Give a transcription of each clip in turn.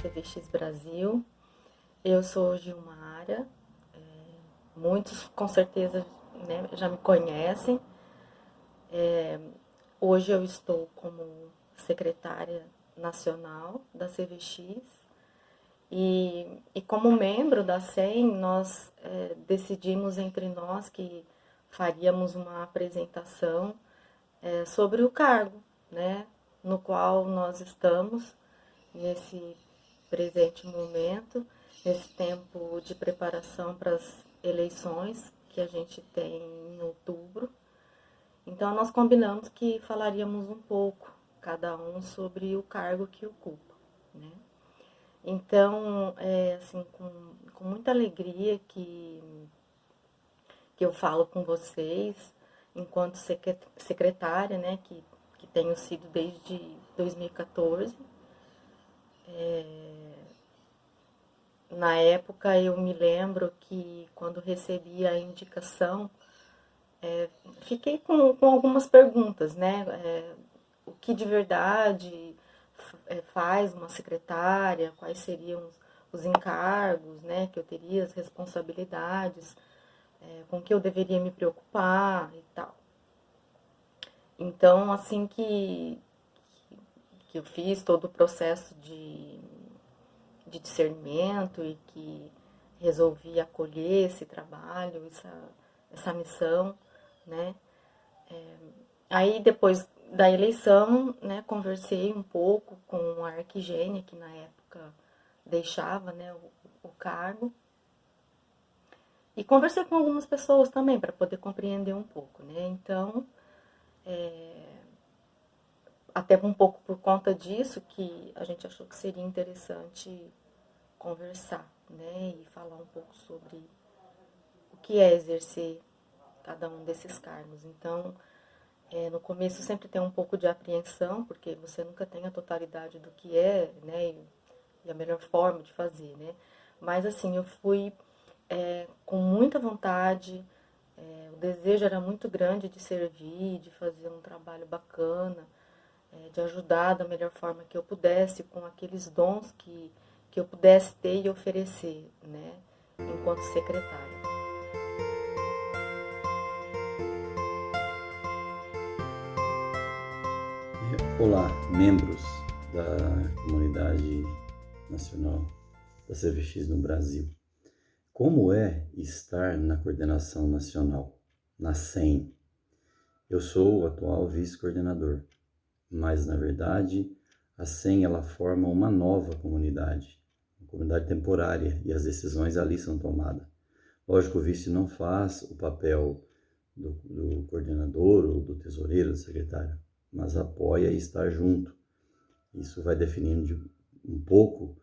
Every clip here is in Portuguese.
CVX Brasil. Eu sou Gilmara, muitos com certeza, né, já me conhecem. Hoje eu estou como secretária nacional da CVX e como membro da SEM, nós decidimos entre nós que faríamos uma apresentação sobre o cargo, né, no qual nós estamos nesse presente momento, nesse tempo de preparação para as eleições que a gente tem em outubro. Então, nós combinamos que falaríamos um pouco, cada um, sobre o cargo que ocupa, né? Então, assim, com muita alegria que eu falo com vocês, enquanto secretária, né, que tenho sido desde 2014. Na época, eu me lembro que quando recebi a indicação, fiquei com algumas perguntas, né? O que de verdade faz uma secretária, quais seriam os encargos, né, que eu teria, as responsabilidades, com que eu deveria me preocupar e tal. Então, assim que eu fiz todo o processo de discernimento e que resolvi acolher esse trabalho, essa missão, né? Aí depois da eleição, né, conversei um pouco com a Arquigênia, que na época deixava, né, o cargo, e conversei com algumas pessoas também para poder compreender um pouco, né? Então, até um pouco por conta disso que a gente achou que seria interessante conversar, né, e falar um pouco sobre o que é exercer cada um desses cargos. Então, no começo sempre tem um pouco de apreensão, porque você nunca tem a totalidade do que é, né, e a melhor forma de fazer, né. Mas, assim, eu fui com muita vontade, o desejo era muito grande de servir, de fazer um trabalho bacana, de ajudar da melhor forma que eu pudesse, com aqueles dons que eu pudesse ter e oferecer, né, enquanto secretária. Olá, membros da comunidade nacional da CVX no Brasil. Como é estar na coordenação nacional, na SEM? Eu sou o atual vice-coordenador, mas na verdade a SEM ela forma uma nova comunidade, uma comunidade temporária, e as decisões ali são tomadas. Lógico, o vice não faz o papel do coordenador ou do tesoureiro, do secretário, mas apoia e está junto. Isso vai definindo um pouco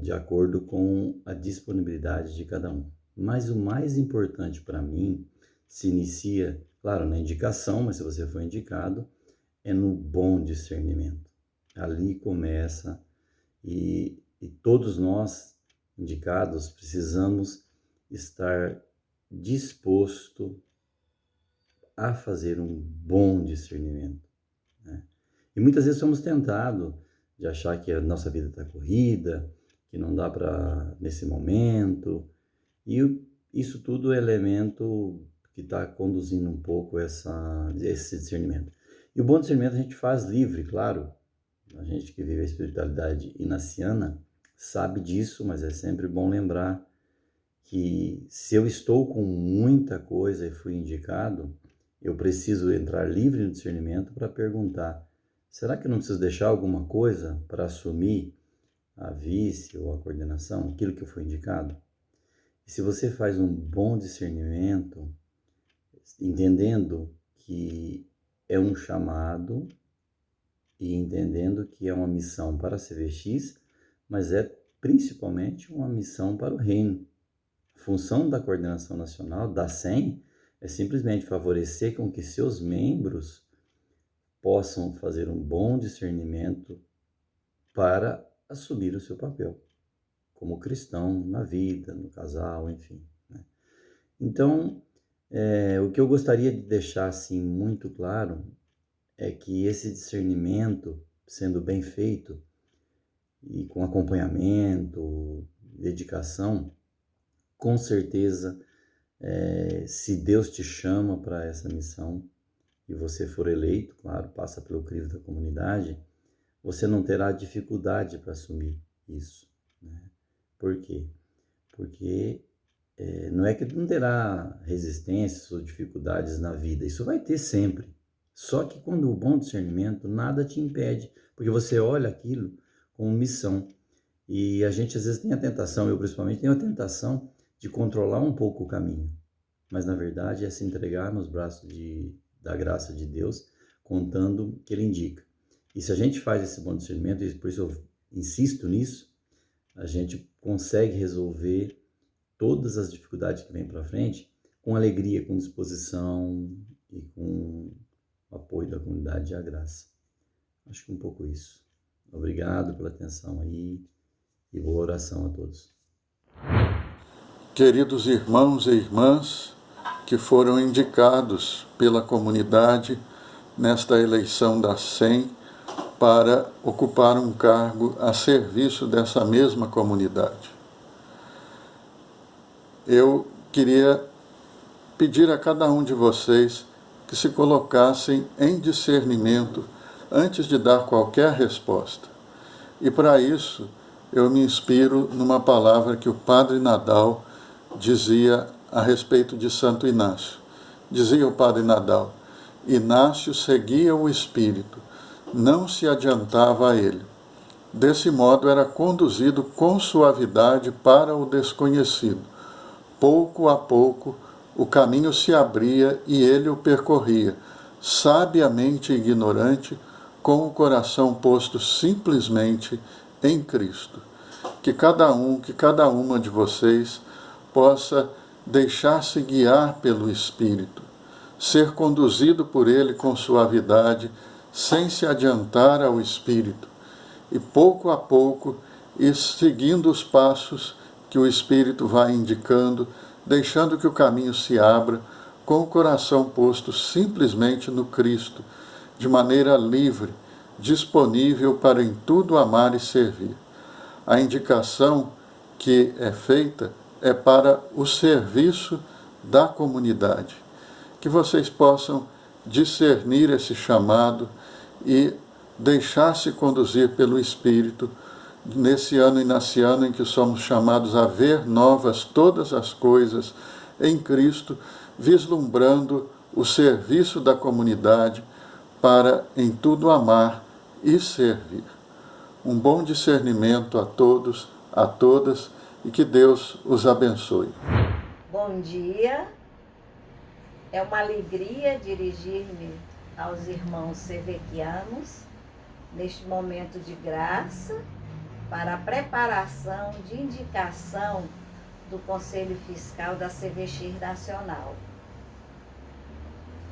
de acordo com a disponibilidade de cada um. Mas o mais importante para mim se inicia, claro, na indicação, mas se você for indicado, é no bom discernimento. Ali começa e todos nós indicados precisamos estar disposto a fazer um bom discernimento, né? E muitas vezes somos tentados de achar que a nossa vida está corrida, que não dá para nesse momento, e isso tudo é elemento que está conduzindo um pouco esse discernimento. E o bom discernimento a gente faz livre, claro. A gente que vive a espiritualidade inaciana sabe disso, mas é sempre bom lembrar que se eu estou com muita coisa e fui indicado, eu preciso entrar livre no discernimento para perguntar: será que eu não preciso deixar alguma coisa para assumir a vice ou a coordenação, aquilo que eu fui indicado? E se você faz um bom discernimento, entendendo que é um chamado e entendendo que é uma missão para a CVX, mas é principalmente uma missão para o reino. A função da coordenação nacional, da SEM, é simplesmente favorecer com que seus membros possam fazer um bom discernimento para assumir o seu papel como cristão na vida, no casal, enfim, né? Então, o que eu gostaria de deixar assim muito claro é que esse discernimento, sendo bem feito, e com acompanhamento, dedicação, com certeza, se Deus te chama para essa missão e você for eleito, claro, passa pelo crivo da comunidade, você não terá dificuldade para assumir isso, né? Por quê? Porque não é que não terá resistências ou dificuldades na vida, isso vai ter sempre. Só que quando o bom discernimento, nada te impede, porque você olha aquilo como missão. E a gente às vezes tem a tentação, eu principalmente tenho a tentação de controlar um pouco o caminho. Mas na verdade é se entregar nos braços da graça de Deus, contando o que Ele indica. E se a gente faz esse bom discernimento, e por isso eu insisto nisso, a gente consegue resolver todas as dificuldades que vêm para frente com alegria, com disposição e com o apoio da comunidade e a graça. Acho que um pouco isso. Obrigado pela atenção aí e boa oração a todos. Queridos irmãos e irmãs que foram indicados pela comunidade nesta eleição da SEM para ocupar um cargo a serviço dessa mesma comunidade. Eu queria pedir a cada um de vocês que se colocassem em discernimento antes de dar qualquer resposta. E para isso, eu me inspiro numa palavra que o Padre Nadal dizia a respeito de Santo Inácio. Dizia o Padre Nadal: Inácio seguia o Espírito, não se adiantava a ele. Desse modo era conduzido com suavidade para o desconhecido. Pouco a pouco o caminho se abria e ele o percorria, sabiamente ignorante, com o coração posto simplesmente em Cristo. Que cada uma de vocês possa deixar-se guiar pelo Espírito, ser conduzido por ele com suavidade, sem se adiantar ao Espírito, e pouco a pouco ir seguindo os passos que o Espírito vai indicando, deixando que o caminho se abra, com o coração posto simplesmente no Cristo, de maneira livre, disponível para em tudo amar e servir. A indicação que é feita é para o serviço da comunidade. Que vocês possam discernir esse chamado e deixar-se conduzir pelo Espírito nesse ano e nesse ano em que somos chamados a ver novas todas as coisas em Cristo, vislumbrando o serviço da comunidade para em tudo amar e servir. Um bom discernimento a todos, a todas, e que Deus os abençoe. Bom dia, é uma alegria dirigir-me aos irmãos sevequianos neste momento de graça para a preparação de indicação do Conselho Fiscal da CVX Nacional.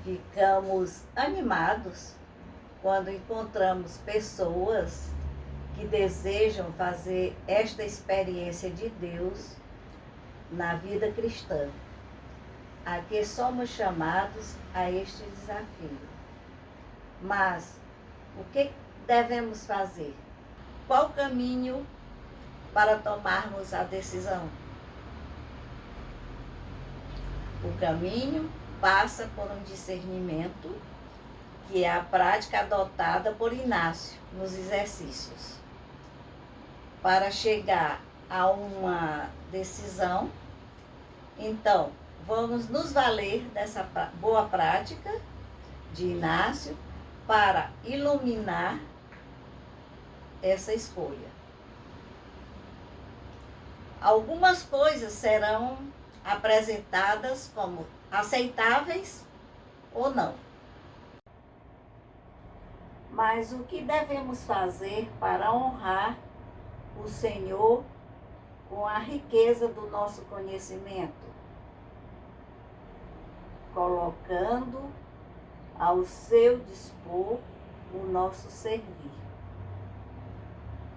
Ficamos animados quando encontramos pessoas que desejam fazer esta experiência de Deus na vida cristã. Aqui somos chamados a este desafio. Mas o que devemos fazer? Qual o caminho para tomarmos a decisão? O caminho passa por um discernimento, que é a prática adotada por Inácio nos exercícios. Para chegar a uma decisão, então, vamos nos valer dessa boa prática de Inácio para iluminar essa escolha. Algumas coisas serão apresentadas como aceitáveis ou não. Mas o que devemos fazer para honrar o Senhor com a riqueza do nosso conhecimento? Colocando ao seu dispor o nosso servir.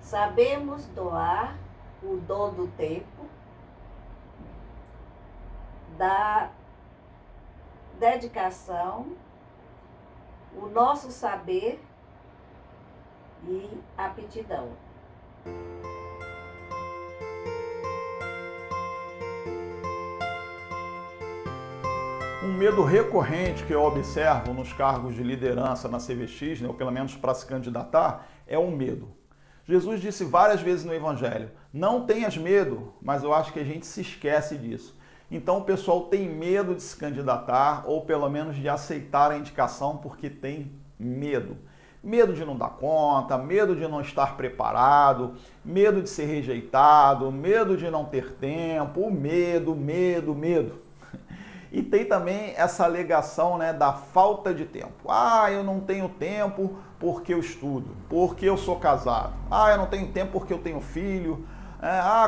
Sabemos doar o dom do tempo, da dedicação, o nosso saber e aptidão. Um medo recorrente que eu observo nos cargos de liderança na CVX, ou pelo menos para se candidatar, é o medo. Jesus disse várias vezes no Evangelho, não tenhas medo, mas eu acho que a gente se esquece disso. Então o pessoal tem medo de se candidatar ou pelo menos de aceitar a indicação porque tem medo. Medo de não dar conta, medo de não estar preparado, medo de ser rejeitado, medo de não ter tempo, medo. E tem também essa alegação, né, da falta de tempo. Ah, eu não tenho tempo porque eu estudo, porque eu sou casado. Ah, eu não tenho tempo porque eu tenho filho.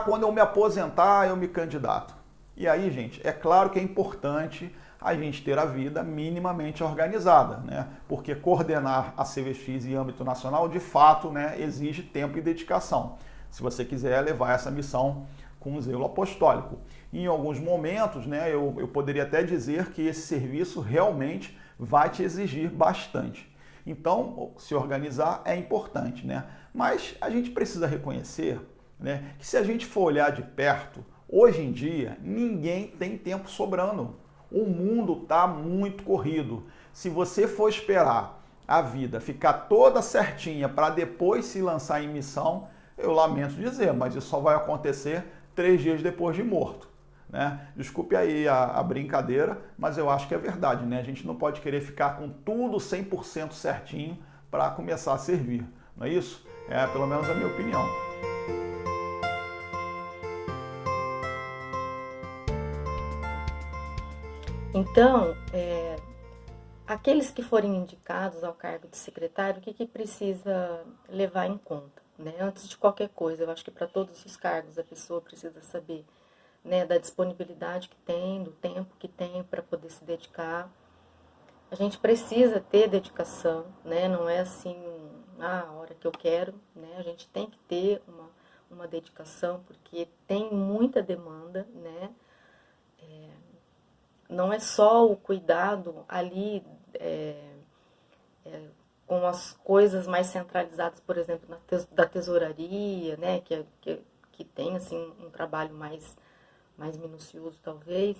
Quando eu me aposentar, eu me candidato. E aí, gente, é claro que é importante a gente ter a vida minimamente organizada, né? Porque coordenar a CVX em âmbito nacional, de fato, né, exige tempo e dedicação. Se você quiser levar essa missão com zelo apostólico. Em alguns momentos, né, eu poderia até dizer que esse serviço realmente vai te exigir bastante. Então, se organizar é importante, né? Mas a gente precisa reconhecer, né, que se a gente for olhar de perto, hoje em dia, ninguém tem tempo sobrando. O mundo está muito corrido. Se você for esperar a vida ficar toda certinha para depois se lançar em missão, eu lamento dizer, mas isso só vai acontecer 3 dias depois de morto, né? Desculpe aí a brincadeira, mas eu acho que é verdade, né? A gente não pode querer ficar com tudo 100% certinho para começar a servir, não é isso? É pelo menos a minha opinião. Então, aqueles que forem indicados ao cargo de secretário, o que precisa levar em conta, né? Antes de qualquer coisa, eu acho que para todos os cargos a pessoa precisa saber, né, da disponibilidade que tem, do tempo que tem para poder se dedicar. A gente precisa ter dedicação, né? Não é assim, a hora que eu quero, né? A gente tem que ter uma dedicação, porque tem muita demanda, né? Não é só o cuidado ali com as coisas mais centralizadas, por exemplo, da tesouraria, né? Que tem assim, um trabalho mais minucioso, talvez.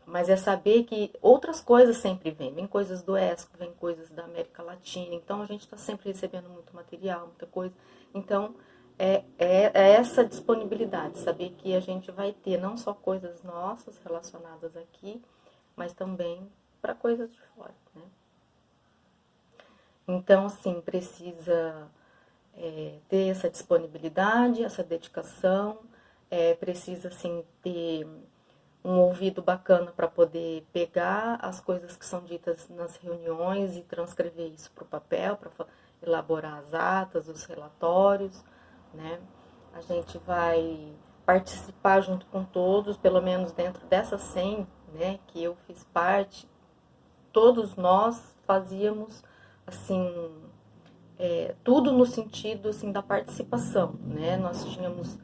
Mas é saber que outras coisas sempre vêm coisas do ESCO, vem coisas da América Latina, então a gente está sempre recebendo muito material, muita coisa. Então, é essa disponibilidade, saber que a gente vai ter não só coisas nossas relacionadas aqui, mas também para coisas de fora, né? Então, assim, precisa ter essa disponibilidade, essa dedicação, precisa, assim, ter um ouvido bacana para poder pegar as coisas que são ditas nas reuniões e transcrever isso para o papel, para elaborar as atas, os relatórios, né? A gente vai participar junto com todos, pelo menos dentro dessa 100, né, que eu fiz parte, todos nós fazíamos, assim, tudo no sentido, assim, da participação, né? Nós tínhamos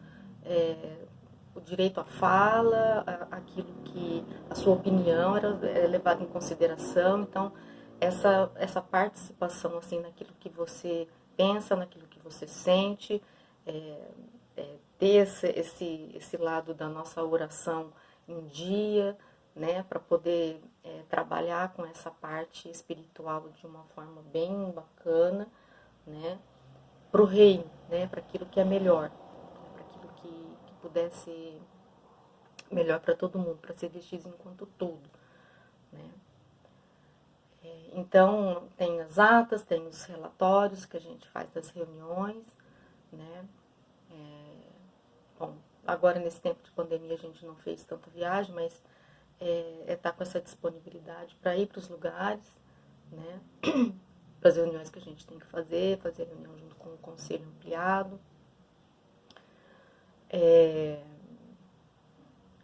o direito à fala, aquilo que a sua opinião era levada em consideração. Então, essa participação, assim, naquilo que você pensa, naquilo que você sente, ter esse lado da nossa oração em dia, né, para poder trabalhar com essa parte espiritual de uma forma bem bacana, né, para o reino, né, para aquilo que é melhor, para aquilo que pudesse ser melhor para todo mundo, para ser CVX enquanto todo, né. Então, tem as atas, tem os relatórios que a gente faz das reuniões, né. Bom, agora nesse tempo de pandemia a gente não fez tanta viagem, mas tá com essa disponibilidade para ir para os lugares, né, para as reuniões que a gente tem que fazer reunião junto com o conselho ampliado.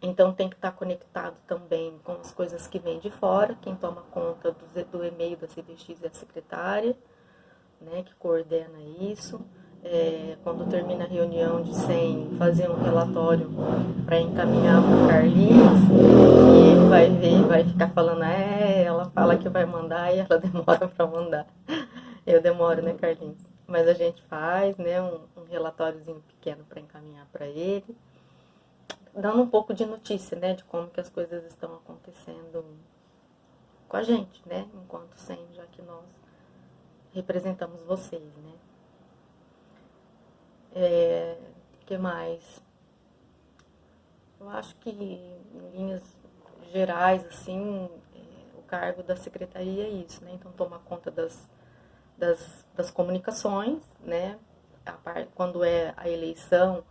Então tem que estar conectado também com as coisas que vêm de fora. Quem toma conta do e-mail da CVX é a secretária, né, que coordena isso. Quando termina a reunião de 100, fazer um relatório para encaminhar para o Carlinhos, e ele vai ver e vai ficar falando, ela fala que vai mandar e ela demora para mandar. Eu demoro, né, Carlinhos? Mas a gente faz, né, um relatóriozinho pequeno para encaminhar para ele, dando um pouco de notícia, né, de como que as coisas estão acontecendo com a gente, né, enquanto SEM, já que nós representamos vocês, né. Que mais? Eu acho que em linhas gerais, assim, o cargo da secretaria é isso, né, então tomar conta das comunicações, né, quando é a eleição,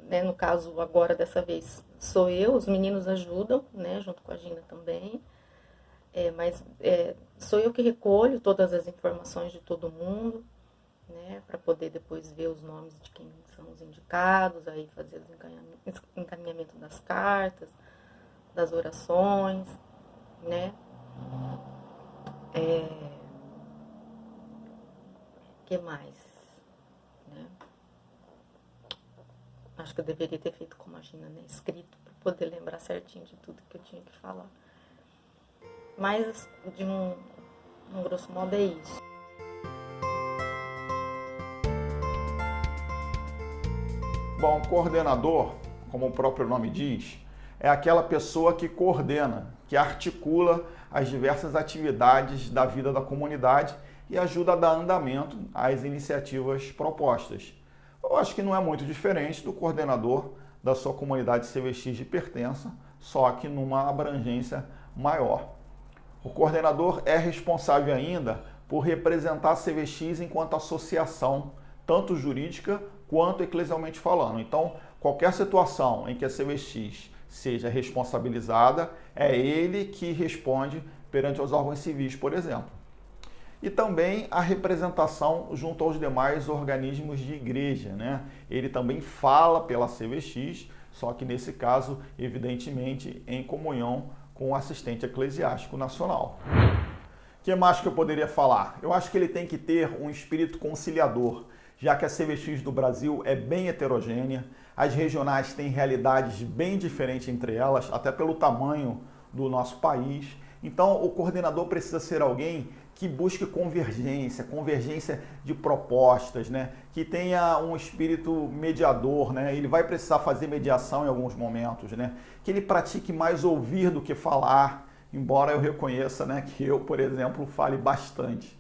né, no caso agora dessa vez sou eu, os meninos ajudam, né, junto com a Gina também, mas sou eu que recolho todas as informações de todo mundo, né, para poder depois ver os nomes de quem são os indicados, aí fazer o encaminhamento das cartas, das orações, né. Que mais? Né? Acho que eu deveria ter feito como a Gina, né? Escrito, para poder lembrar certinho de tudo que eu tinha que falar. Mas, de um grosso modo, é isso. Bom, coordenador, como o próprio nome diz, é aquela pessoa que coordena, que articula as diversas atividades da vida da comunidade e ajuda a dar andamento às iniciativas propostas. Eu acho que não é muito diferente do coordenador da sua comunidade CVX de pertença, só que numa abrangência maior. O coordenador é responsável ainda por representar a CVX enquanto associação, tanto jurídica quanto eclesialmente falando. Então, qualquer situação em que a CVX seja responsabilizada, é ele que responde perante os órgãos civis, por exemplo. E também a representação junto aos demais organismos de igreja, né? Ele também fala pela CVX, só que nesse caso, evidentemente, em comunhão com o assistente eclesiástico nacional. O que mais que eu poderia falar? Eu acho que ele tem que ter um espírito conciliador, já que a CVX do Brasil é bem heterogênea, as regionais têm realidades bem diferentes entre elas, até pelo tamanho do nosso país. Então, o coordenador precisa ser alguém que busque convergência de propostas, né? Que tenha um espírito mediador, né? Ele vai precisar fazer mediação em alguns momentos, né? Que ele pratique mais ouvir do que falar, embora eu reconheça, né, que eu, por exemplo, fale bastante.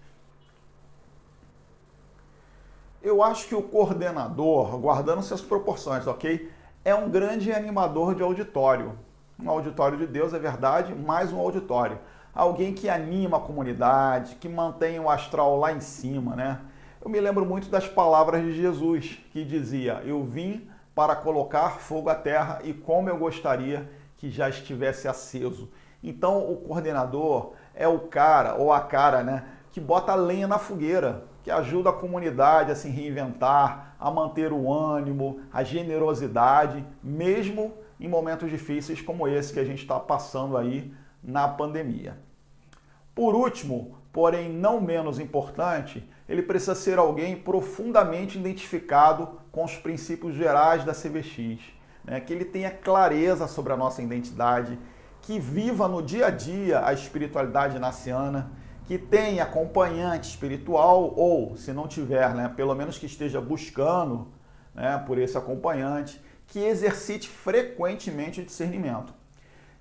Eu acho que o coordenador, guardando suas proporções, ok? É um grande animador de auditório. Um auditório de Deus, é verdade, mais um auditório. Alguém que anima a comunidade, que mantém o astral lá em cima, né? Eu me lembro muito das palavras de Jesus, que dizia: eu vim para colocar fogo à terra e como eu gostaria que já estivesse aceso. Então o coordenador é o cara, ou a cara, né, que bota a lenha na fogueira, que ajuda a comunidade a se reinventar, a manter o ânimo, a generosidade, mesmo em momentos difíceis como esse que a gente está passando aí na pandemia. Por último, porém não menos importante, ele precisa ser alguém profundamente identificado com os princípios gerais da CVX, né? Que ele tenha clareza sobre a nossa identidade, que viva no dia a dia a espiritualidade naciana, que tenha acompanhante espiritual ou, se não tiver, né, pelo menos que esteja buscando, né, por esse acompanhante, que exercite frequentemente o discernimento.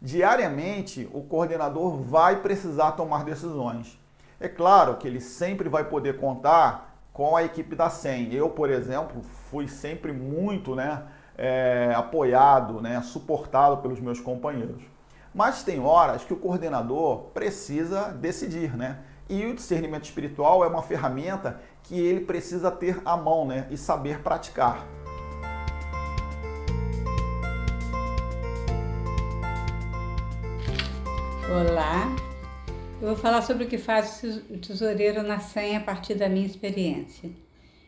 Diariamente, o coordenador vai precisar tomar decisões. É claro que ele sempre vai poder contar com a equipe da SEM. Eu, por exemplo, fui sempre muito, né, apoiado, né, suportado pelos meus companheiros. Mas tem horas que o coordenador precisa decidir, né? E o discernimento espiritual é uma ferramenta que ele precisa ter à mão, né, e saber praticar. Olá, eu vou falar sobre o que faz o tesoureiro na SEM a partir da minha experiência.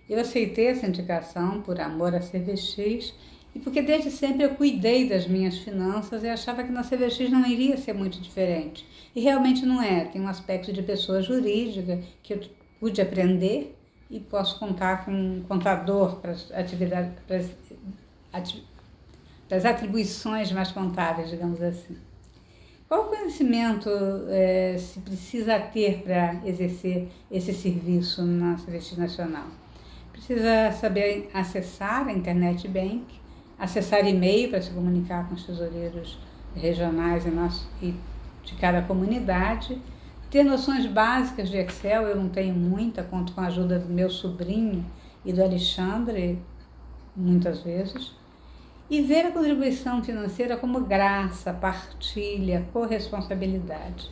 Eu aceitei essa indicação por amor à CVX e porque desde sempre eu cuidei das minhas finanças e achava que na CVX não iria ser muito diferente. E realmente não é, tem um aspecto de pessoa jurídica que eu pude aprender e posso contar com um contador para as atividades, para as atribuições mais contábeis, digamos assim. Qual conhecimento se precisa ter para exercer esse serviço na CVX Nacional? precisa saber acessar a internet bank, acessar e-mail para se comunicar com os tesoureiros regionais e de cada comunidade, ter noções básicas de Excel. Eu não tenho muita, conto com a ajuda do meu sobrinho e do Alexandre, muitas vezes, e ver a contribuição financeira como graça, partilha, corresponsabilidade.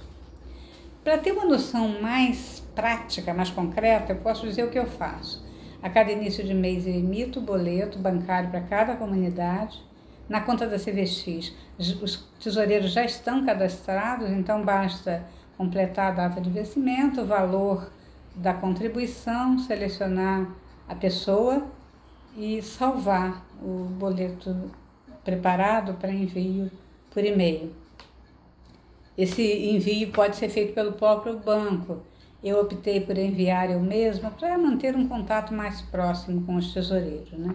Para ter uma noção mais prática, mais concreta, eu posso dizer o que eu faço. A cada início de mês eu emito o boleto bancário para cada comunidade. Na conta da CVX, os tesoureiros já estão cadastrados, então basta completar a data de vencimento, o valor da contribuição, selecionar a pessoa e salvar o boleto preparado para envio por e-mail. Esse envio pode ser feito pelo próprio banco. Eu optei por enviar eu mesma para manter um contato mais próximo com os tesoureiros, né?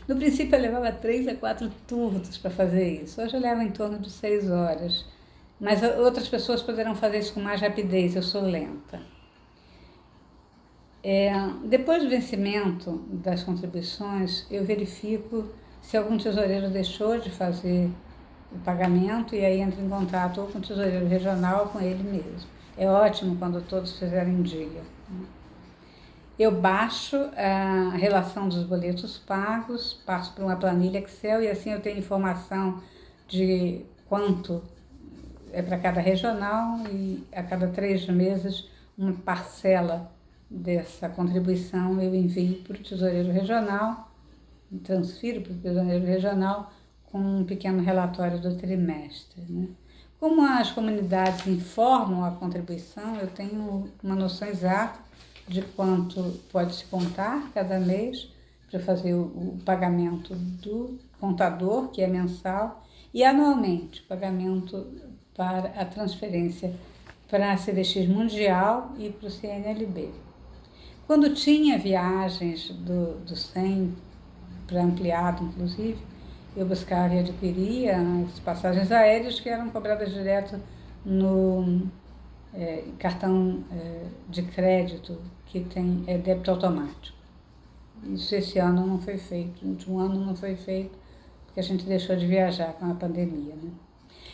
No princípio eu levava 3 a 4 turnos para fazer isso. Hoje eu levo em torno de 6 horas. Mas outras pessoas poderão fazer isso com mais rapidez, eu sou lenta. Depois do vencimento das contribuições, eu verifico se algum tesoureiro deixou de fazer o pagamento e aí entro em contato ou com o tesoureiro regional ou com ele mesmo. É ótimo quando todos fizerem um dia. Eu baixo a relação dos boletos pagos, passo por uma planilha Excel e assim eu tenho informação de quanto é para cada regional e a cada 3 meses uma parcela dessa contribuição eu envio para o tesoureiro regional, transfiro para o tesoureiro regional com um pequeno relatório do trimestre, né? Como as comunidades informam a contribuição, eu tenho uma noção exata de quanto pode se contar cada mês para fazer o pagamento do contador, que é mensal, e anualmente o pagamento para a transferência para a CVX Mundial e para o CNLB. Quando tinha viagens do SEM, para ampliado inclusive, eu buscava e adquiria as passagens aéreas que eram cobradas direto no cartão de crédito, que tem débito automático. Isso esse ano não foi feito, no último ano não foi feito, porque a gente deixou de viajar com a pandemia, né?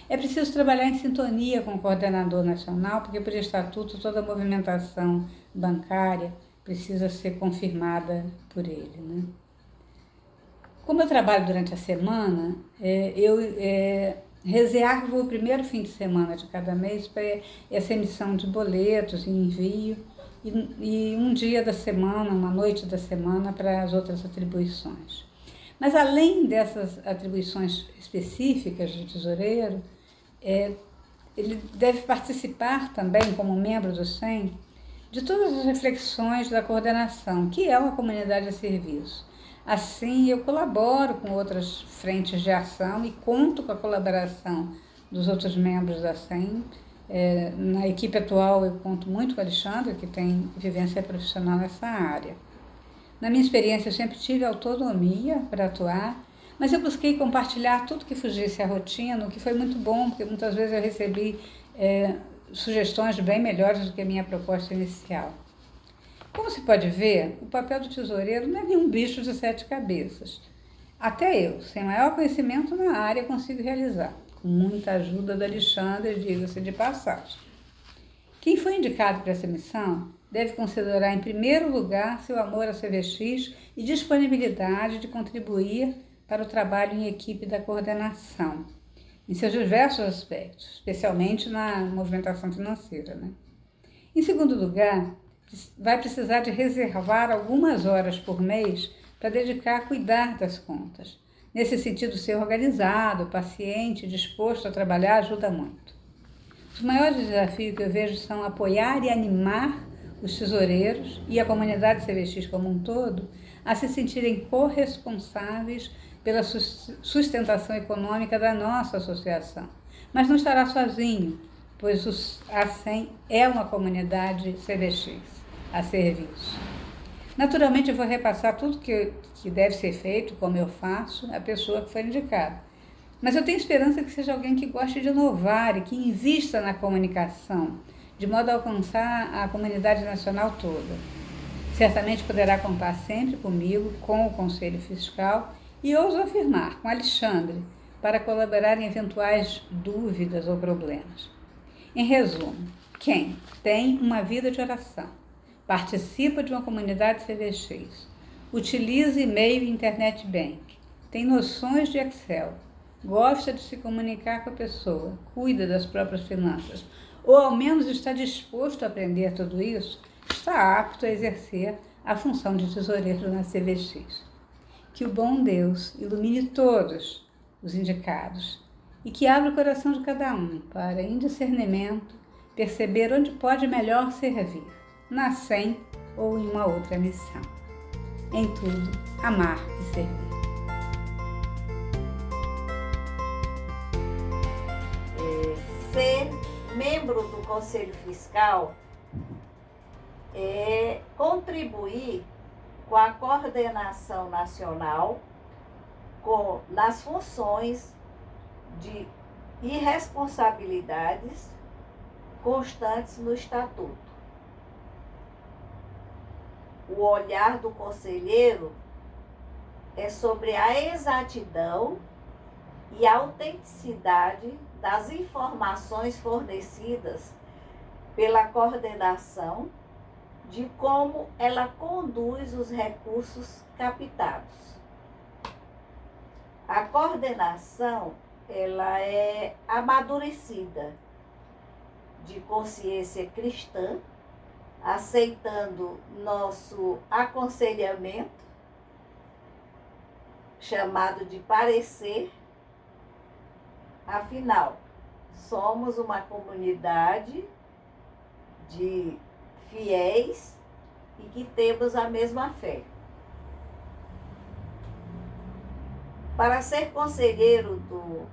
É preciso trabalhar em sintonia com o coordenador nacional, porque por estatuto toda a movimentação bancária precisa ser confirmada por ele, né? Como eu trabalho durante a semana, eu reservo o primeiro fim de semana de cada mês para essa emissão de boletos e envio, e um dia da semana, uma noite da semana para as outras atribuições. Mas além dessas atribuições específicas de tesoureiro, ele deve participar também, como membro do SEM, de todas as reflexões da coordenação, que é uma comunidade a serviço. Assim, eu colaboro com outras frentes de ação e conto com a colaboração dos outros membros da SEM. Na equipe atual, eu conto muito com o Alexandre, que tem vivência profissional nessa área. Na minha experiência, eu sempre tive autonomia para atuar, mas eu busquei compartilhar tudo que fugisse à rotina, o que foi muito bom, porque muitas vezes eu recebi sugestões bem melhores do que a minha proposta inicial. Como se pode ver, o papel do tesoureiro não é nenhum bicho de 7 cabeças. Até eu, sem maior conhecimento na área, consigo realizar, com muita ajuda do Alexandre, diga-se de passagem. Quem foi indicado para essa missão deve considerar, em primeiro lugar, seu amor à CVX e disponibilidade de contribuir para o trabalho em equipe da coordenação, em seus diversos aspectos, especialmente na movimentação financeira, né? Em segundo lugar, vai precisar de reservar algumas horas por mês para dedicar a cuidar das contas. Nesse sentido, ser organizado, paciente, disposto a trabalhar ajuda muito. Os maiores desafios que eu vejo são apoiar e animar os tesoureiros e a comunidade CVX como um todo a se sentirem corresponsáveis pela sustentação econômica da nossa associação. Mas não estará sozinho, pois a SEM é uma comunidade CVX a serviço. Naturalmente, eu vou repassar tudo que deve ser feito, como eu faço, à pessoa que foi indicada. Mas eu tenho esperança que seja alguém que goste de inovar e que invista na comunicação, de modo a alcançar a comunidade nacional toda. Certamente poderá contar sempre comigo, com o Conselho Fiscal e ouso afirmar, com Alexandre, para colaborar em eventuais dúvidas ou problemas. Em resumo, quem tem uma vida de oração, participa de uma comunidade CVX, utiliza e-mail e internet bank, tem noções de Excel, gosta de se comunicar com a pessoa, cuida das próprias finanças, ou ao menos está disposto a aprender tudo isso, está apto a exercer a função de tesoureiro na CVX. Que o bom Deus ilumine todos os indicados e que abra o coração de cada um para, em discernimento, perceber onde pode melhor servir, na SEM ou em uma outra missão. Em tudo, amar e servir. Ser membro do Conselho Fiscal é contribuir com a coordenação nacional nas funções e responsabilidades constantes no Estatuto. O olhar do conselheiro é sobre a exatidão e a autenticidade das informações fornecidas pela coordenação de como ela conduz os recursos captados. A coordenação, ela é amadurecida de consciência cristã, aceitando nosso aconselhamento, chamado de parecer. Afinal, somos uma comunidade de fiéis e que temos a mesma fé. Para ser conselheiro do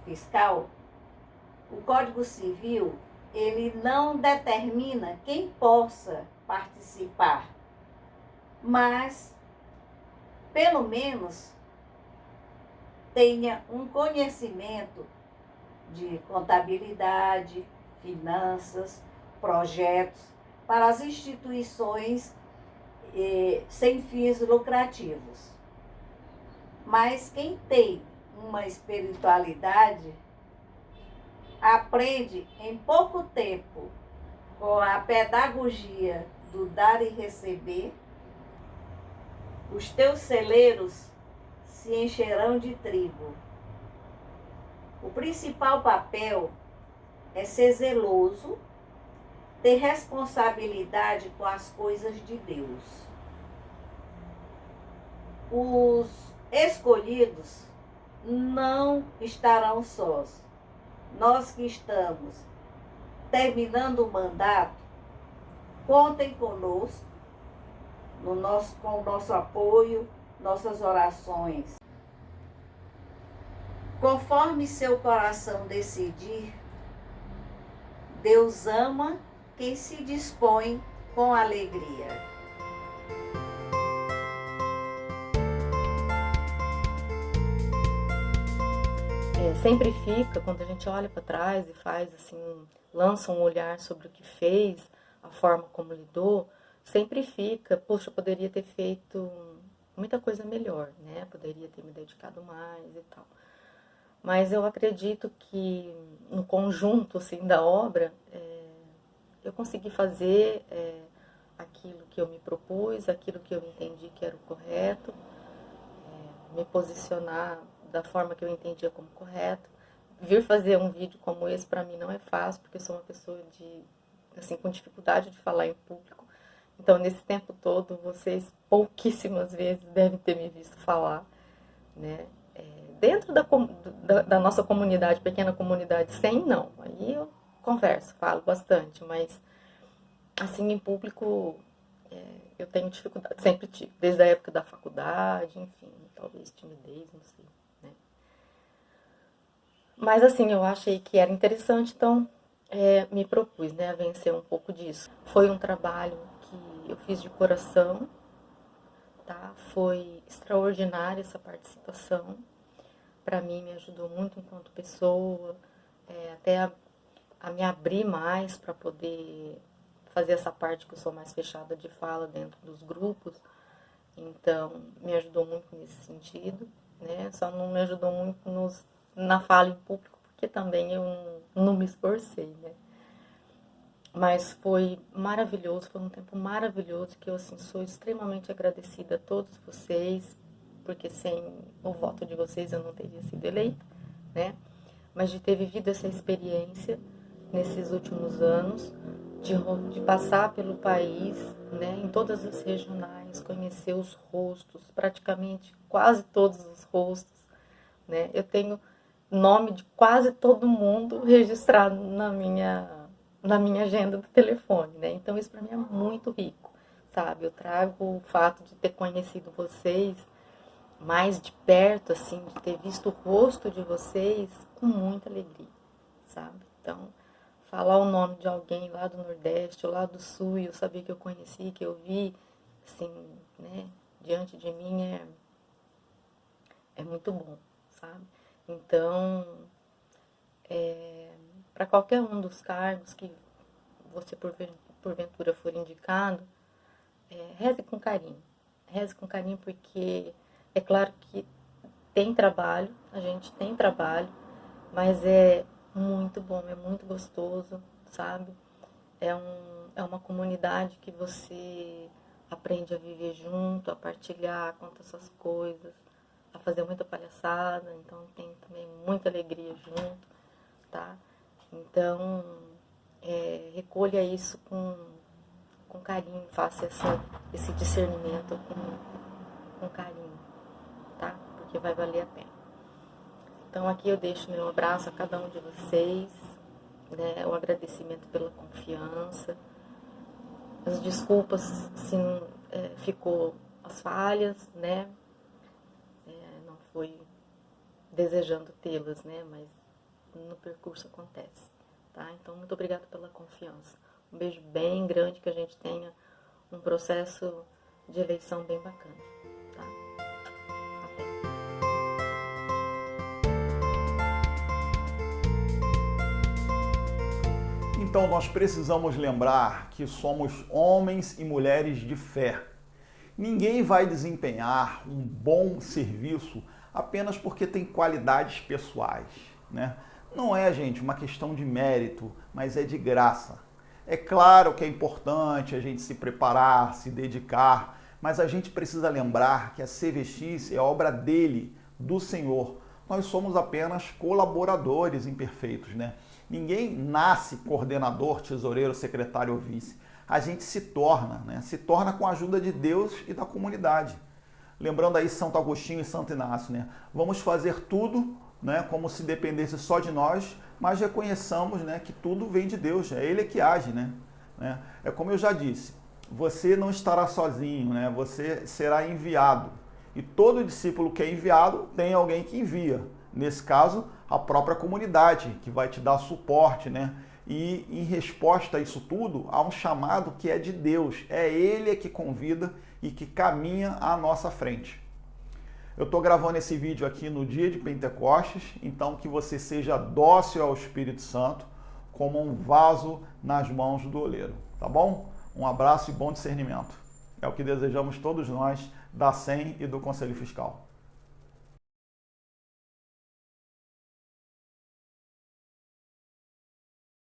fiscal, o Código Civil, ele não determina quem possa participar, mas, pelo menos, tenha um conhecimento de contabilidade, finanças, projetos para as instituições sem fins lucrativos. Mas quem tem uma espiritualidade aprende em pouco tempo, com a pedagogia do dar e receber, os teus celeiros se encherão de trigo. O principal papel é ser zeloso, ter responsabilidade com as coisas de Deus. Os escolhidos não estarão sós. Nós que estamos terminando o mandato, contem conosco, com o nosso apoio, nossas orações. Conforme seu coração decidir, Deus ama quem se dispõe com alegria. Sempre fica, quando a gente olha para trás e faz assim, lança um olhar sobre o que fez, a forma como lidou, sempre fica, poxa, eu poderia ter feito muita coisa melhor, né? Poderia ter me dedicado mais e tal. Mas eu acredito que no conjunto assim, da obra, eu consegui fazer aquilo que eu me propus, aquilo que eu entendi que era o correto, me posicionar da forma que eu entendia como correto. Vir fazer um vídeo como esse para mim não é fácil, porque eu sou uma pessoa com dificuldade de falar em público. Então, nesse tempo todo, vocês pouquíssimas vezes devem ter me visto falar, né? Dentro da nossa comunidade, pequena comunidade, sem não. Aí eu converso, falo bastante, mas assim, em público, eu tenho dificuldade, sempre tive, desde a época da faculdade, enfim, talvez timidez, não sei, né? Mas assim, eu achei que era interessante, então me propus, né, a vencer um pouco disso. Foi um trabalho que eu fiz de coração, tá? Foi extraordinária essa participação. Para mim, me ajudou muito enquanto pessoa, até a me abrir mais para poder fazer essa parte que eu sou mais fechada de fala dentro dos grupos. Então, me ajudou muito nesse sentido, né? Só não me ajudou muito na fala em público, porque também eu não me esforcei, né? Mas foi maravilhoso, foi um tempo maravilhoso, que eu, assim, sou extremamente agradecida a todos vocês, porque sem o voto de vocês eu não teria sido eleita, né? Mas de ter vivido essa experiência nesses últimos anos, de passar pelo país, né, em todas as regionais, conhecer os rostos, praticamente quase todos os rostos, né? Eu tenho nome de quase todo mundo registrado na minha agenda do telefone, né? Então isso para mim é muito rico, sabe? Eu trago o fato de ter conhecido vocês mais de perto, assim, de ter visto o rosto de vocês com muita alegria, sabe? Então, falar o nome de alguém lá do Nordeste ou lá do Sul e eu saber que eu conheci, que eu vi, assim, né, diante de mim é muito bom, sabe? Então, para qualquer um dos cargos que você porventura for indicado, reze com carinho. Reze com carinho porque é claro que tem trabalho, a gente tem trabalho, mas é muito bom, é muito gostoso, sabe? É uma comunidade que você aprende a viver junto, a partilhar, conta suas coisas, a fazer muita palhaçada, então tem também muita alegria junto, tá? Então, recolha isso com carinho, faça esse discernimento com carinho, tá? Porque vai valer a pena. Então aqui eu deixo meu abraço a cada um de vocês, né? O agradecimento pela confiança, as desculpas se não ficou as falhas, né? Não foi desejando tê-las, né? Mas no percurso acontece, tá? Então muito obrigada pela confiança. Um beijo bem grande, que a gente tenha um processo de eleição bem bacana, tá? Até. Então nós precisamos lembrar que somos homens e mulheres de fé. Ninguém vai desempenhar um bom serviço apenas porque tem qualidades pessoais, né? Não é, gente, uma questão de mérito, mas é de graça. É claro que é importante a gente se preparar, se dedicar, mas a gente precisa lembrar que a CVX é obra dele, do Senhor. Nós somos apenas colaboradores imperfeitos, né? Ninguém nasce coordenador, tesoureiro, secretário ou vice. A gente se torna, né? Se torna com a ajuda de Deus e da comunidade. Lembrando aí Santo Agostinho e Santo Inácio, né? Vamos fazer tudo, né, como se dependesse só de nós, mas reconheçamos, né, que tudo vem de Deus, é Ele que age, né? É como eu já disse, você não estará sozinho, né? Você será enviado. E todo discípulo que é enviado tem alguém que envia. Nesse caso, a própria comunidade, que vai te dar suporte, né? E em resposta a isso tudo, há um chamado que é de Deus. É Ele que convida e que caminha à nossa frente. Eu estou gravando esse vídeo aqui no dia de Pentecostes, então que você seja dócil ao Espírito Santo, como um vaso nas mãos do oleiro, tá bom? Um abraço e bom discernimento. É o que desejamos todos nós da SEM e do Conselho Fiscal.